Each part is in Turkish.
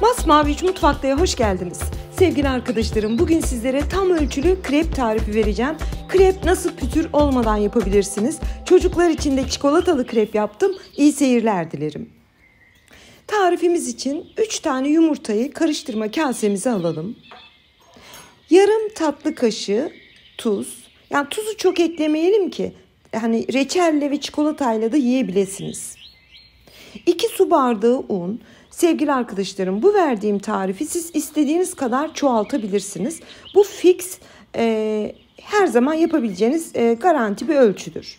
Masmavi 3 Mutfakta'ya hoş geldiniz. Sevgili arkadaşlarım, bugün sizlere tam ölçülü krep tarifi vereceğim. Krep nasıl pütür olmadan yapabilirsiniz? Çocuklar için de çikolatalı krep yaptım. İyi seyirler dilerim. Tarifimiz için 3 tane yumurtayı karıştırma kasemize alalım. Yarım tatlı kaşığı tuz. Yani tuzu çok eklemeyelim ki hani reçelle ve çikolatayla da yiyebilirsiniz. 2 su bardağı un. Sevgili arkadaşlarım, bu verdiğim tarifi siz istediğiniz kadar çoğaltabilirsiniz. Bu fix, her zaman yapabileceğiniz garanti bir ölçüdür.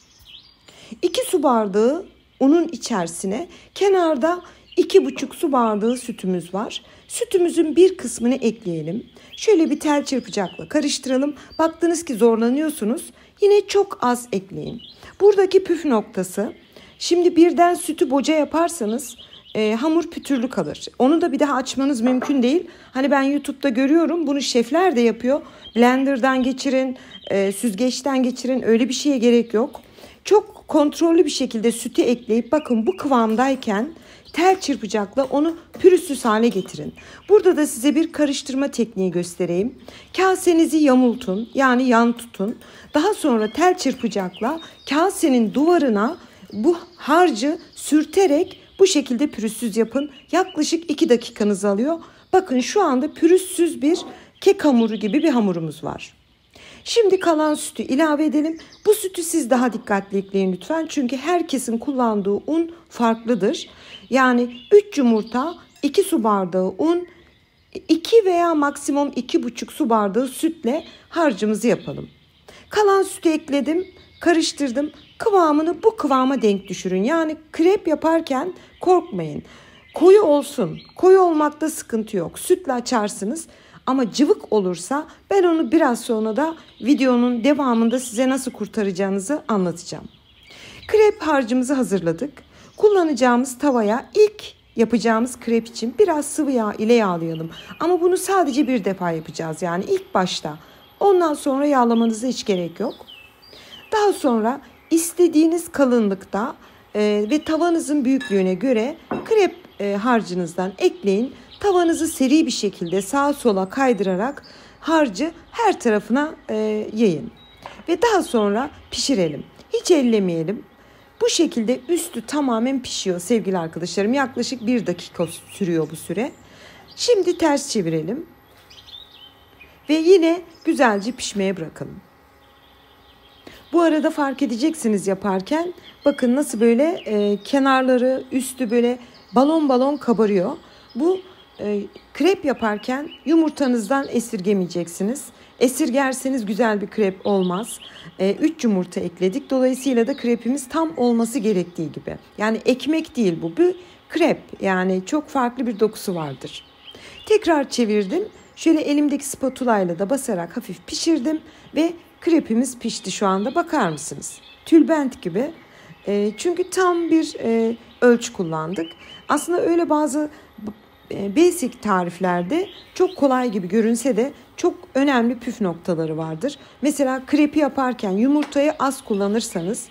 2 su bardağı unun içerisine kenarda 2,5 su bardağı sütümüz var. Sütümüzün bir kısmını ekleyelim. Şöyle bir tel çırpacakla karıştıralım. Baktınız ki zorlanıyorsunuz. Yine çok az ekleyin. Buradaki püf noktası, şimdi birden sütü boca yaparsanız hamur pütürlü kalır. Onu da bir daha açmanız mümkün değil. Hani ben YouTube'da görüyorum, bunu şefler de yapıyor. Blender'dan geçirin, süzgeçten geçirin, öyle bir şeye gerek yok. Çok kontrollü bir şekilde sütü ekleyip bakın bu kıvamdayken tel çırpacakla onu pürüzsüz hale getirin. Burada da size bir karıştırma tekniği göstereyim. Kasenizi yamultun, yani yan tutun. Daha sonra tel çırpacakla kasenin duvarına bu harcı sürterek bu şekilde pürüzsüz yapın. Yaklaşık 2 dakikanızı alıyor. Bakın şu anda pürüzsüz bir kek hamuru gibi bir hamurumuz var. Şimdi kalan sütü ilave edelim. Bu sütü siz daha dikkatli ekleyin lütfen. Çünkü herkesin kullandığı un farklıdır. Yani 3 yumurta, 2 su bardağı un, 2 veya maksimum 2,5 su bardağı sütle harcımızı yapalım. Kalan sütü ekledim, karıştırdım. Kıvamını bu kıvama denk düşürün. Yani krep yaparken korkmayın. Koyu olsun. Koyu olmakta sıkıntı yok. Sütle açarsınız. Ama cıvık olursa ben onu biraz sonra da videonun devamında size nasıl kurtaracağınızı anlatacağım. Krep harcımızı hazırladık. Kullanacağımız tavaya ilk yapacağımız krep için biraz sıvı yağ ile yağlayalım. Ama bunu sadece bir defa yapacağız. Yani ilk başta. Ondan sonra yağlamanıza hiç gerek yok. Daha sonra istediğiniz kalınlıkta ve tavanızın büyüklüğüne göre krep harcınızdan ekleyin. Tavanızı seri bir şekilde sağa sola kaydırarak harcı her tarafına yayın. Ve daha sonra pişirelim. Hiç ellemeyelim. Bu şekilde üstü tamamen pişiyor sevgili arkadaşlarım. Yaklaşık 1 dakika sürüyor bu süre. Şimdi ters çevirelim. Ve yine güzelce pişmeye bırakalım. Bu arada fark edeceksiniz yaparken. Bakın nasıl böyle kenarları, üstü böyle balon balon kabarıyor. Bu krep yaparken yumurtanızdan esirgemeyeceksiniz. Esirgerseniz güzel bir krep olmaz. 3 yumurta ekledik. Dolayısıyla da krepimiz tam olması gerektiği gibi. Yani ekmek değil bu. Bir krep. Yani çok farklı bir dokusu vardır. Tekrar çevirdim. Şöyle elimdeki spatula ile de basarak hafif pişirdim ve krepimiz pişti şu anda. Bakar mısınız? Tülbent gibi. Çünkü tam bir ölçü kullandık. Aslında öyle bazı basic tariflerde çok kolay gibi görünse de çok önemli püf noktaları vardır. Mesela krepi yaparken yumurtayı az kullanırsanız,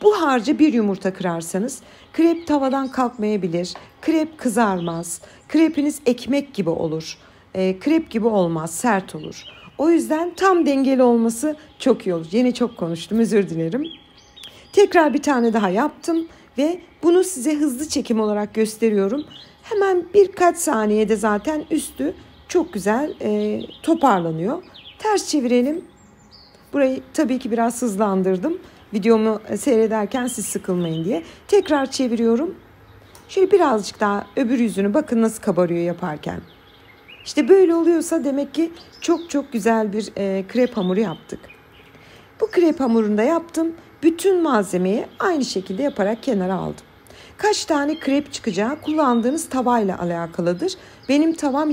bu harcı bir yumurta kırarsanız krep tavadan kalkmayabilir, krep kızarmaz, krepiniz ekmek gibi olur, krep gibi olmaz, sert olur. O yüzden tam dengeli olması çok iyi olur. Yine çok konuştum, özür dilerim. Tekrar bir tane daha yaptım ve bunu size hızlı çekim olarak gösteriyorum. Hemen birkaç saniyede zaten üstü çok güzel toparlanıyor. Ters çevirelim. Burayı tabii ki biraz hızlandırdım. Videomu seyrederken siz sıkılmayın diye. Tekrar çeviriyorum. Şöyle birazcık daha öbür yüzünü bakın nasıl kabarıyor yaparken. İşte böyle oluyorsa demek ki çok çok güzel bir krep hamuru yaptık. Bu krep hamurunu da yaptım. Bütün malzemeyi aynı şekilde yaparak kenara aldım. Kaç tane krep çıkacağı kullandığınız tavayla alakalıdır. Benim tavam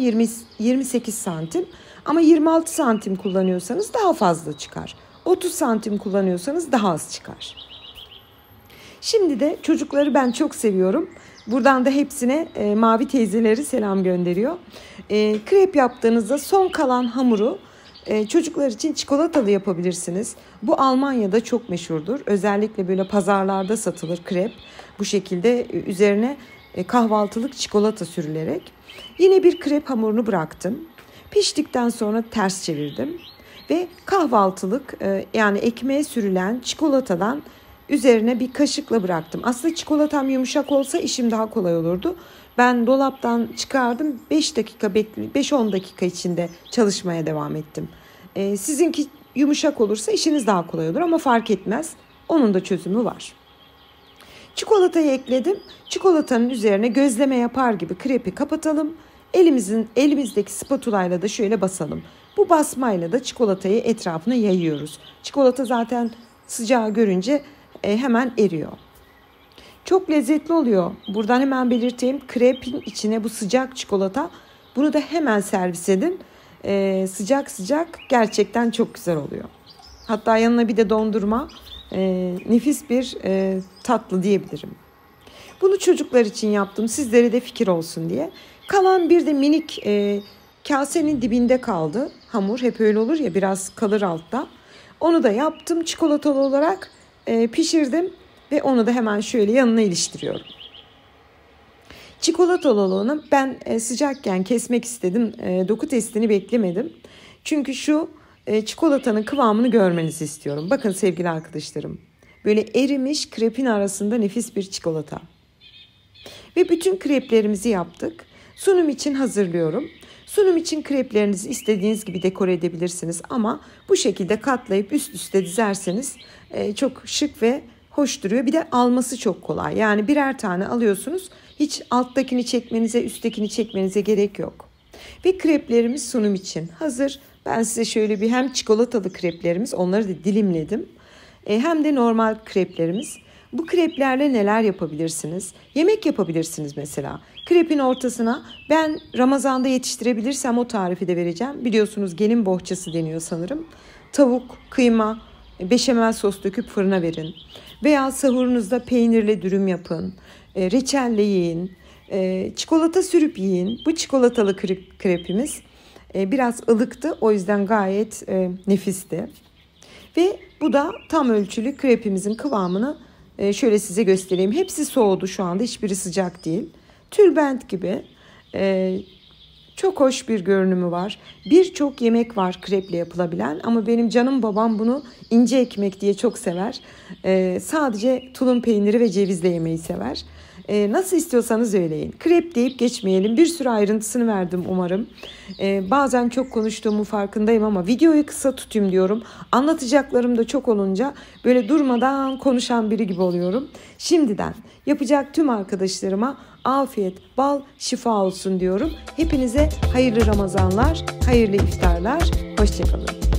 28 santim ama 26 santim kullanıyorsanız daha fazla çıkar. 30 santim kullanıyorsanız daha az çıkar. Şimdi de çocukları ben çok seviyorum. Buradan da hepsine Mavi teyzeleri selam gönderiyor. Krep yaptığınızda son kalan hamuru çocuklar için çikolatalı yapabilirsiniz. Bu Almanya'da çok meşhurdur. Özellikle böyle pazarlarda satılır krep. Bu şekilde üzerine kahvaltılık çikolata sürülerek. Yine bir krep hamurunu bıraktım. Piştikten sonra ters çevirdim. Ve kahvaltılık yani ekmeğe sürülen çikolatadan üzerine bir kaşıkla bıraktım. Aslında çikolatam yumuşak olsa işim daha kolay olurdu. Ben dolaptan çıkardım, 5-10 dakika içinde çalışmaya devam ettim. Sizinki yumuşak olursa işiniz daha kolay olur ama fark etmez. Onun da çözümü var. Çikolatayı ekledim. Çikolatanın üzerine gözleme yapar gibi krepi kapatalım. Elimizdeki spatulayla da şöyle basalım. Bu basmayla da çikolatayı etrafına yayıyoruz. Çikolata zaten sıcağı görünce hemen eriyor. Çok lezzetli oluyor. Buradan hemen belirteyim. Krepin içine bu sıcak çikolata. Bunu da hemen servis edin. Sıcak sıcak gerçekten çok güzel oluyor. Hatta yanına bir de dondurma. Nefis bir tatlı diyebilirim. Bunu çocuklar için yaptım. Sizlere de fikir olsun diye. Kalan bir de minik kasenin dibinde kaldı. Hamur hep öyle olur ya, biraz kalır altta. Onu da yaptım. Çikolatalı olarak pişirdim. Ve onu da hemen şöyle yanına iliştiriyorum. Çikolatalı olanı ben sıcakken kesmek istedim. Doku testini beklemedim. Çünkü şu çikolatanın kıvamını görmenizi istiyorum. Bakın sevgili arkadaşlarım. Böyle erimiş krepin arasında nefis bir çikolata. Ve bütün kreplerimizi yaptık. Sunum için hazırlıyorum. Sunum için kreplerinizi istediğiniz gibi dekore edebilirsiniz. Ama bu şekilde katlayıp üst üste dizerseniz çok şık ve hoş duruyor. Bir de alması çok kolay. Yani birer tane alıyorsunuz. Hiç alttakini çekmenize, üsttekini çekmenize gerek yok. Ve kreplerimiz sunum için hazır. Ben size şöyle bir hem çikolatalı kreplerimiz, onları da dilimledim. Hem de normal kreplerimiz. Bu kreplerle neler yapabilirsiniz? Yemek yapabilirsiniz mesela. Krepin ortasına ben Ramazan'da yetiştirebilirsem o tarifi de vereceğim. Biliyorsunuz gelin bohçası deniyor sanırım. Tavuk, kıyma, beşamel sos döküp fırına verin. Veya sahurunuzda peynirle dürüm yapın. Reçelle yiyin. Çikolata sürüp yiyin. Bu çikolatalı krepimiz biraz ılıktı. O yüzden gayet nefisti. Ve bu da tam ölçülü krepimizin kıvamını şöyle size göstereyim. Hepsi soğudu şu anda. Hiçbiri sıcak değil. Tülbent gibi çok hoş bir görünümü var. Birçok yemek var kreple yapılabilen ama benim canım babam bunu ince ekmek diye çok sever. Sadece tulum peyniri ve cevizle yemeyi sever. Nasıl istiyorsanız öyle yiyin. Krep deyip geçmeyelim. Bir sürü ayrıntısını verdim umarım. Bazen çok konuştuğumu farkındayım ama videoyu kısa tutayım diyorum. Anlatacaklarım da çok olunca böyle durmadan konuşan biri gibi oluyorum. Şimdiden yapacak tüm arkadaşlarıma afiyet, bal, şifa olsun diyorum. Hepinize hayırlı Ramazanlar, hayırlı iftarlar. Hoşça kalın.